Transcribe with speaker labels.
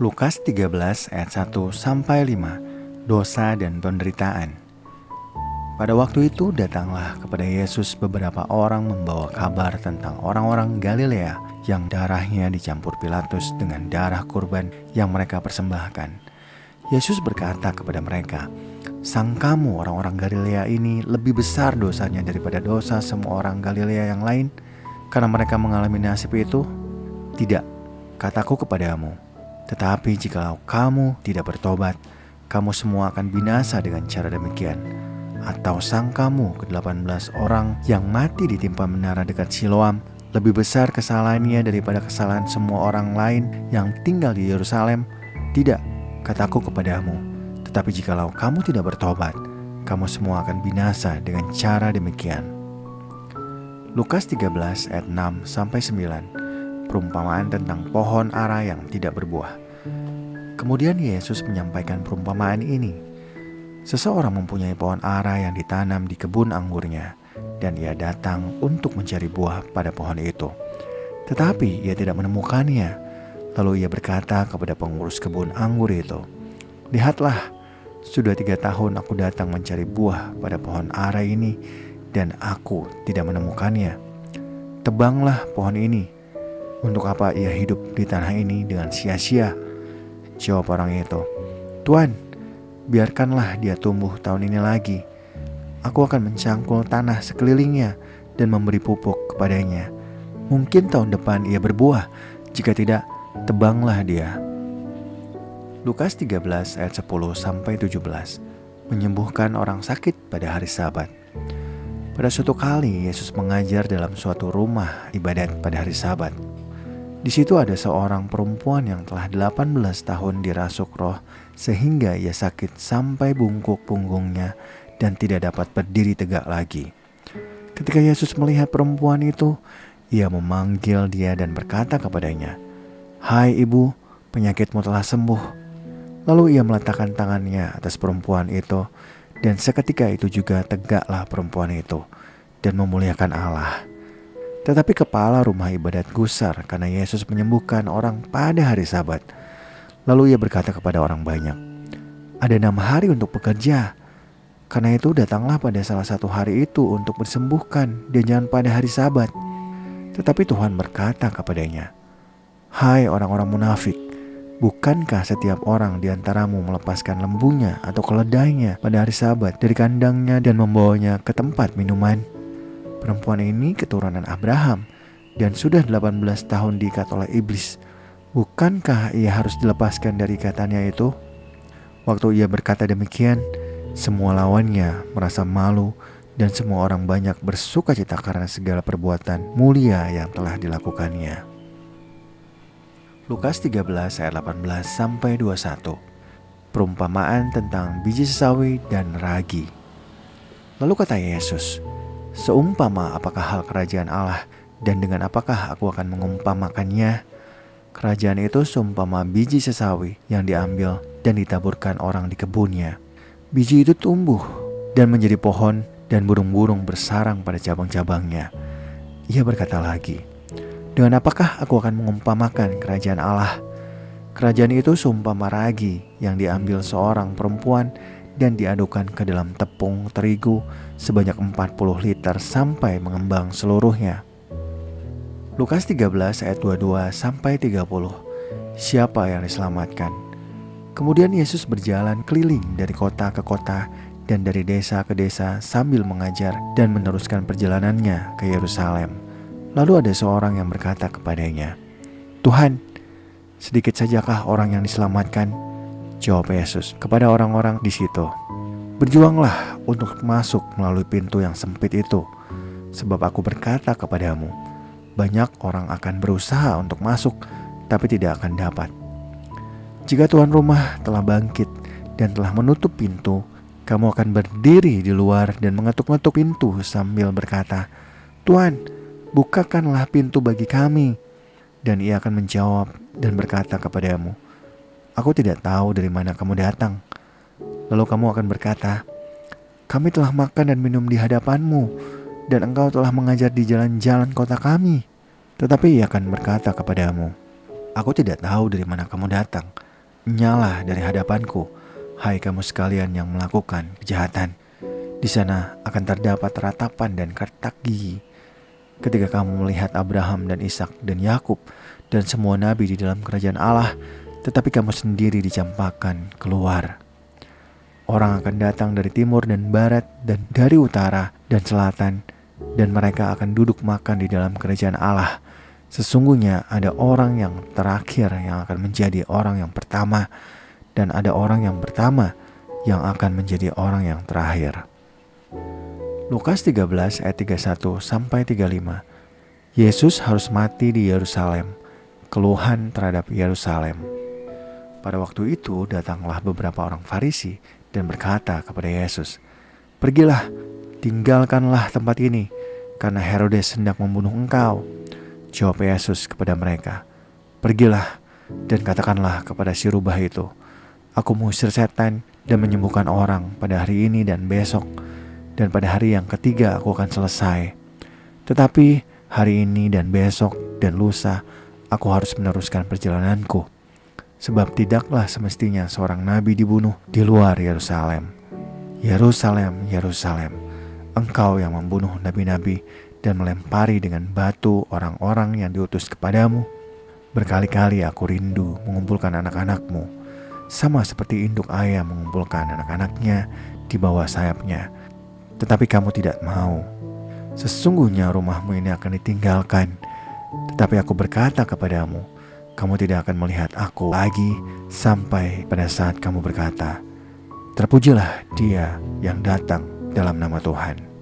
Speaker 1: Lukas 13 ayat 1-5, dosa dan penderitaan. Pada waktu itu datanglah kepada Yesus beberapa orang membawa kabar tentang orang-orang Galilea yang darahnya dicampur Pilatus dengan darah kurban yang mereka persembahkan. Yesus berkata kepada mereka, "Sangkamu orang-orang Galilea ini lebih besar dosanya daripada dosa semua orang Galilea yang lain, karena mereka mengalami nasib itu? Tidak, kataku kepadamu, tetapi jikalau kamu tidak bertobat, kamu semua akan binasa dengan cara demikian. Atau sangkamu ke-18 orang yang mati ditimpa menara dekat Siloam lebih besar kesalahannya daripada kesalahan semua orang lain yang tinggal di Yerusalem? Tidak, kataku kepadamu, tetapi jikalau kamu tidak bertobat, kamu semua akan binasa dengan cara demikian." Lukas 13 ayat 6-9, perumpamaan tentang pohon ara yang tidak berbuah. Kemudian Yesus menyampaikan perumpamaan ini. Seseorang mempunyai pohon ara yang ditanam di kebun anggurnya, dan ia datang untuk mencari buah pada pohon itu. Tetapi ia tidak menemukannya. Lalu ia berkata kepada pengurus kebun anggur itu, "Lihatlah, sudah 3 tahun aku datang mencari buah pada pohon ara ini, dan aku tidak menemukannya. Tebanglah pohon ini. Untuk apa ia hidup di tanah ini dengan sia-sia?" Jawab orang itu, "Tuan, biarkanlah dia tumbuh tahun ini lagi. Aku akan mencangkul tanah sekelilingnya dan memberi pupuk kepadanya. Mungkin tahun depan ia berbuah, jika tidak, tebanglah dia." Lukas 13 ayat 10-17, menyembuhkan orang sakit pada hari Sabat. Pada suatu kali Yesus mengajar dalam suatu rumah ibadat pada hari Sabat. Di situ ada seorang perempuan yang telah 18 tahun dirasuk roh sehingga ia sakit sampai bungkuk punggungnya dan tidak dapat berdiri tegak lagi. Ketika Yesus melihat perempuan itu, ia memanggil dia dan berkata kepadanya, "Hai ibu, penyakitmu telah sembuh." Lalu ia meletakkan tangannya atas perempuan itu, dan seketika itu juga tegaklah perempuan itu dan memuliakan Allah. Tetapi kepala rumah ibadat gusar karena Yesus menyembuhkan orang pada hari Sabat. Lalu ia berkata kepada orang banyak, "Ada 6 hari untuk bekerja. Karena itu datanglah pada salah satu hari itu untuk disembuhkan, dan jangan pada hari Sabat." Tetapi Tuhan berkata kepadanya, "Hai orang-orang munafik, bukankah setiap orang di antaramu melepaskan lembunya atau keledainya pada hari Sabat dari kandangnya dan membawanya ke tempat minuman? Perempuan ini keturunan Abraham dan sudah 18 tahun diikat oleh iblis. Bukankah ia harus dilepaskan dari ikatannya itu?" Waktu ia berkata demikian, semua lawannya merasa malu dan semua orang banyak bersukacita karena segala perbuatan mulia yang telah dilakukannya. Lukas 13 ayat 18-21, perumpamaan tentang biji sesawi dan ragi. Lalu kata Yesus, "Seumpama apakah hal kerajaan Allah, dan dengan apakah aku akan mengumpamakannya? Kerajaan itu seumpama biji sesawi yang diambil dan ditaburkan orang di kebunnya. Biji itu tumbuh dan menjadi pohon, dan burung-burung bersarang pada cabang-cabangnya." Ia berkata lagi, "Dengan apakah aku akan mengumpamakan kerajaan Allah? Kerajaan itu seumpama ragi yang diambil seorang perempuan dan diadukkan ke dalam tepung terigu sebanyak 40 liter sampai mengembang seluruhnya." Lukas 13 ayat 22-30, siapa yang diselamatkan? Kemudian Yesus berjalan keliling dari kota ke kota dan dari desa ke desa sambil mengajar dan meneruskan perjalanannya ke Yerusalem. Lalu ada seorang yang berkata kepadanya, "Tuhan, sedikit sajakah orang yang diselamatkan?" Jawab Yesus kepada orang-orang di situ, "Berjuanglah untuk masuk melalui pintu yang sempit itu, sebab aku berkata kepadamu, banyak orang akan berusaha untuk masuk, tapi tidak akan dapat. Jika tuan rumah telah bangkit dan telah menutup pintu, kamu akan berdiri di luar dan mengetuk-ngetuk pintu sambil berkata, 'Tuan, bukakanlah pintu bagi kami.' Dan ia akan menjawab dan berkata kepadamu, 'Aku tidak tahu dari mana kamu datang.' Lalu kamu akan berkata, 'Kami telah makan dan minum di hadapanmu, dan engkau telah mengajar di jalan-jalan kota kami.' Tetapi ia akan berkata kepadamu, 'Aku tidak tahu dari mana kamu datang.' Nyala dari hadapanku, hai kamu sekalian yang melakukan kejahatan. Di sana akan terdapat ratapan dan kertak gigi. Ketika kamu melihat Abraham dan Ishak dan Yakub dan semua nabi di dalam kerajaan Allah, tetapi kamu sendiri dicampakkan keluar. Orang akan datang dari timur dan barat dan dari utara dan selatan, dan mereka akan duduk makan di dalam kerajaan Allah. Sesungguhnya ada orang yang terakhir yang akan menjadi orang yang pertama, dan ada orang yang pertama yang akan menjadi orang yang terakhir. Lukas 13 ayat 31 sampai 35. Yesus harus mati di Yerusalem. Keluhan terhadap Yerusalem. Pada waktu itu datanglah beberapa orang Farisi dan berkata kepada Yesus, "Pergilah, tinggalkanlah tempat ini, karena Herodes hendak membunuh engkau." Jawab Yesus kepada mereka, "Pergilah dan katakanlah kepada si rubah itu, aku mengusir setan dan menyembuhkan orang pada hari ini dan besok, dan pada hari yang ketiga aku akan selesai. Tetapi hari ini dan besok dan lusa aku harus meneruskan perjalananku. Sebab tidaklah semestinya seorang nabi dibunuh di luar Yerusalem. Yerusalem, Yerusalem, engkau yang membunuh nabi-nabi dan melempari dengan batu orang-orang yang diutus kepadamu. Berkali-kali aku rindu mengumpulkan anak-anakmu, sama seperti induk ayam mengumpulkan anak-anaknya di bawah sayapnya. Tetapi kamu tidak mau. Sesungguhnya rumahmu ini akan ditinggalkan. Tetapi aku berkata kepadamu, kamu tidak akan melihat aku lagi sampai pada saat kamu berkata, terpujilah dia yang datang dalam nama Tuhan."